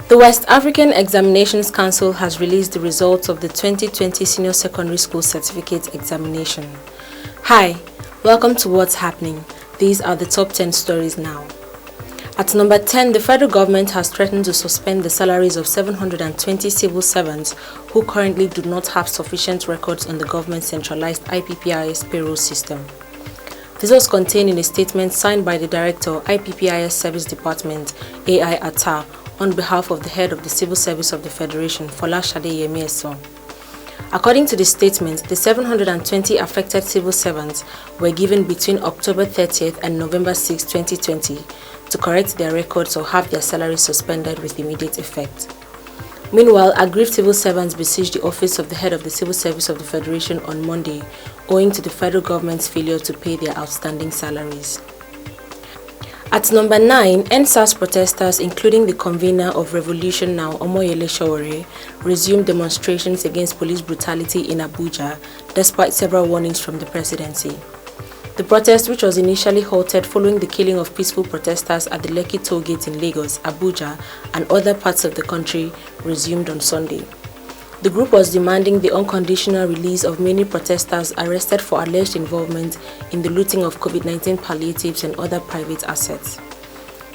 The West African Examinations Council has released the results of the 2020 Senior Secondary School Certificate Examination. Hi, welcome to What's Happening. These are the top 10 stories now. At number 10, the federal government has threatened to suspend the salaries of 720 civil servants who currently do not have sufficient records on the government's centralized IPPIS payroll system. This was contained in a statement signed by the Director, IPPIS Service Department, AI Atta, on behalf of the head of the Civil Service of the Federation, Folashade Yemi-Eson. According to the statement, the 720 affected civil servants were given between October 30th and November 6, 2020 to correct their records or have their salaries suspended with immediate effect. Meanwhile, aggrieved civil servants besieged the office of the head of the Civil Service of the Federation on Monday, owing to the federal government's failure to pay their outstanding salaries. At number 9, EndSARS protesters, including the convener of Revolution Now, Omoyele Sowore, resumed demonstrations against police brutality in Abuja, despite several warnings from the presidency. The protest, which was initially halted following the killing of peaceful protesters at the Lekki toll gate in Lagos, Abuja, and other parts of the country, resumed on Sunday. The group was demanding the unconditional release of many protesters arrested for alleged involvement in the looting of COVID-19 palliatives and other private assets.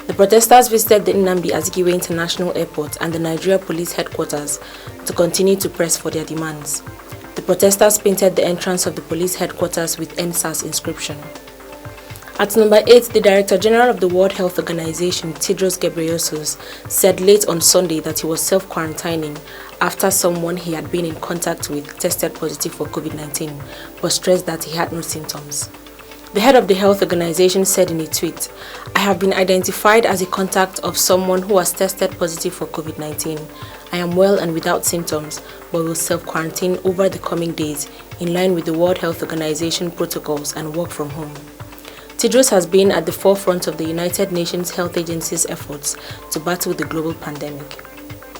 The protesters visited the Nnamdi Azikiwe International Airport and the Nigeria Police Headquarters to continue to press for their demands. The protesters painted the entrance of the police headquarters with EndSARS inscription. At number 8, the Director General of the World Health Organization, Tedros Ghebreyesus, said late on Sunday that he was self-quarantining after someone he had been in contact with tested positive for COVID-19, but stressed that he had no symptoms. The head of the health organization said in a tweet, "I have been identified as a contact of someone who has tested positive for COVID-19. I am well and without symptoms, but will self-quarantine over the coming days in line with the World Health Organization protocols and work from home." Tedros has been at the forefront of the United Nations Health Agency's efforts to battle the global pandemic.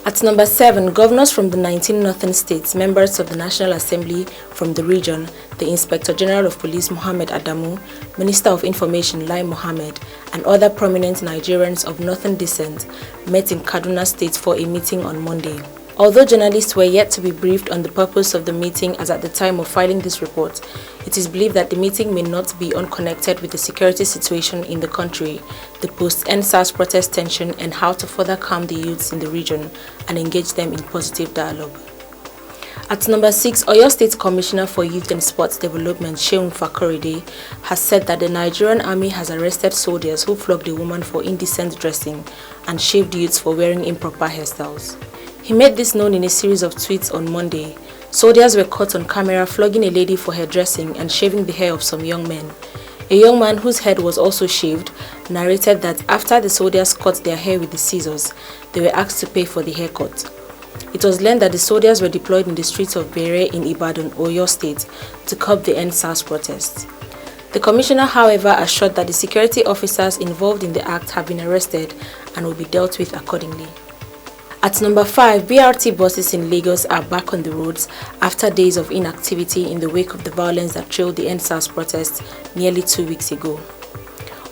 At number 7, governors from the 19 northern states, members of the National Assembly from the region, the Inspector General of Police Mohammed Adamu, Minister of Information Lai Mohammed, and other prominent Nigerians of northern descent met in Kaduna State for a meeting on Monday. Although journalists were yet to be briefed on the purpose of the meeting as at the time of filing this report, it is believed that the meeting may not be unconnected with the security situation in the country, the post-EndSARS protest tension, and how to further calm the youths in the region and engage them in positive dialogue. At number 6, Oyo State Commissioner for Youth and Sports Development, Sheun Fakorede, has said that the Nigerian Army has arrested soldiers who flogged a woman for indecent dressing and shaved youths for wearing improper hairstyles. He made this known in a series of tweets on Monday. Soldiers were caught on camera flogging a lady for her dressing and shaving the hair of some young men. A young man whose head was also shaved narrated that after the soldiers cut their hair with the scissors, they were asked to pay for the haircut. It was learned that the soldiers were deployed in the streets of Bere in Ibadan, Oyo State, to curb the EndSARS protests. The commissioner, however, assured that the security officers involved in the act have been arrested and will be dealt with accordingly. At number 5, BRT buses in Lagos are back on the roads after days of inactivity in the wake of the violence that trailed the EndSARS protests nearly 2 weeks ago.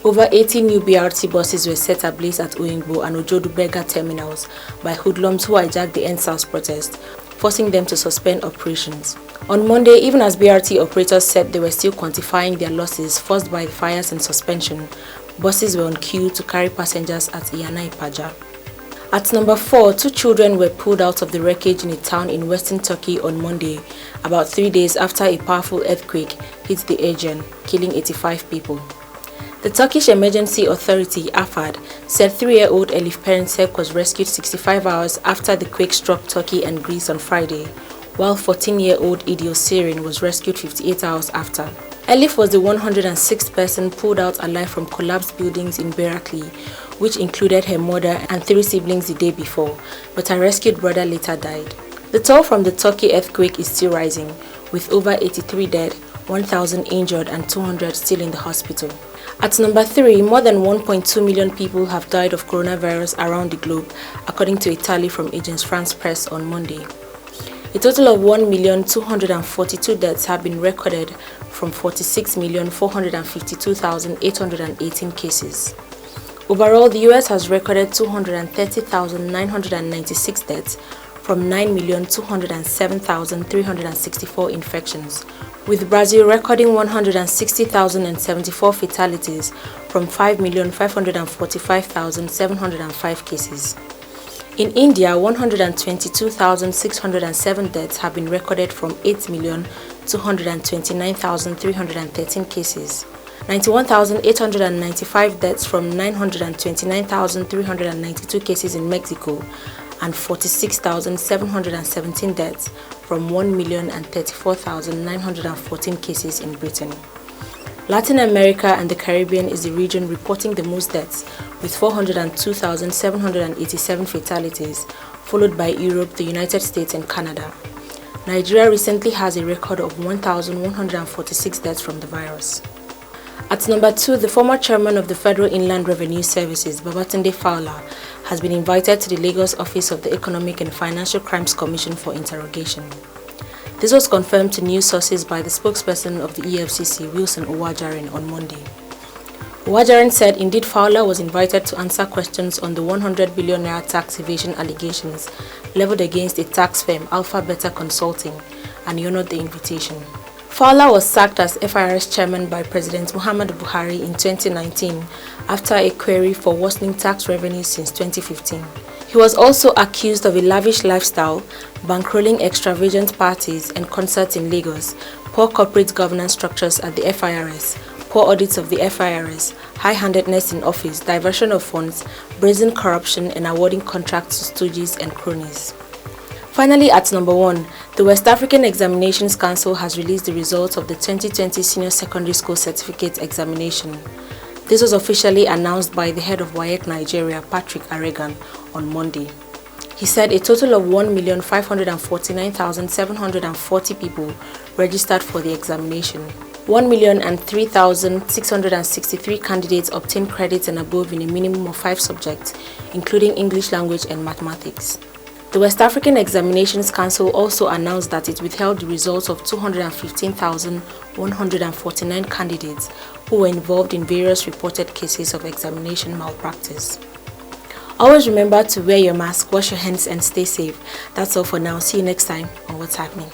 Over 80 new BRT buses were set ablaze at Oyingbo and Ojodu-Berger terminals by hoodlums who hijacked the EndSARS protest, forcing them to suspend operations. On Monday, even as BRT operators said they were still quantifying their losses caused by the fires and suspension, buses were on queue to carry passengers at Iyana Ipaja. At number 4, 2 children were pulled out of the wreckage in a town in western Turkey on Monday, about 3 days after a powerful earthquake hit the Aegean, killing 85 people. The Turkish Emergency Authority, AFAD, said 3-year-old Elif Perinçek was rescued 65 hours after the quake struck Turkey and Greece on Friday, while 14-year-old Idil Serin was rescued 58 hours after. Elif was the 106th person pulled out alive from collapsed buildings in Berakli, which included her mother and 3 siblings the day before, but her rescued brother later died. The toll from the Turkey earthquake is still rising, with over 83 dead, 1,000 injured and 200 still in the hospital. At number 3, more than 1.2 million people have died of coronavirus around the globe, according to a tally from Agence France Presse on Monday. A total of 1,242,000 deaths have been recorded from 46,452,818 cases. Overall, the US has recorded 230,996 deaths from 9,207,364 infections, with Brazil recording 160,074 fatalities from 5,545,705 cases. In India, 122,607 deaths have been recorded from 8,229,313 cases. 91,895 deaths from 929,392 cases in Mexico, and 46,717 deaths from 1,034,914 cases in Britain. Latin America and the Caribbean is the region reporting the most deaths, with 402,787 fatalities, followed by Europe, the United States, and Canada. Nigeria recently has a record of 1,146 deaths from the virus. At number 2, the former chairman of the Federal Inland Revenue Services, Babatunde Fowler, has been invited to the Lagos office of the Economic and Financial Crimes Commission for interrogation. This was confirmed to news sources by the spokesperson of the EFCC, Wilson Uwajaren, on Monday. Uwajaren said indeed Fowler was invited to answer questions on the 100 billion naira tax evasion allegations leveled against a tax firm, Alpha Beta Consulting, and he honored the invitation. Fowler was sacked as FIRS chairman by President Muhammadu Buhari in 2019 after a query for worsening tax revenues since 2015. He was also accused of a lavish lifestyle, bankrolling extravagant parties and concerts in Lagos, poor corporate governance structures at the FIRS, poor audits of the FIRS, high-handedness in office, diversion of funds, brazen corruption, and awarding contracts to stooges and cronies. Finally, at number 1, the West African Examinations Council has released the results of the 2020 Senior Secondary School Certificate Examination. This was officially announced by the head of WAEC Nigeria, Patrick Aregan, on Monday. He said a total of 1,549,740 people registered for the examination. 1,003,663 candidates obtained credits and above in a minimum of 5 subjects, including English language and mathematics. The West African Examinations Council also announced that it withheld the results of 215,149 candidates who were involved in various reported cases of examination malpractice. Always remember to wear your mask, wash your hands, and stay safe. That's all for now. See you next time on What's Happening.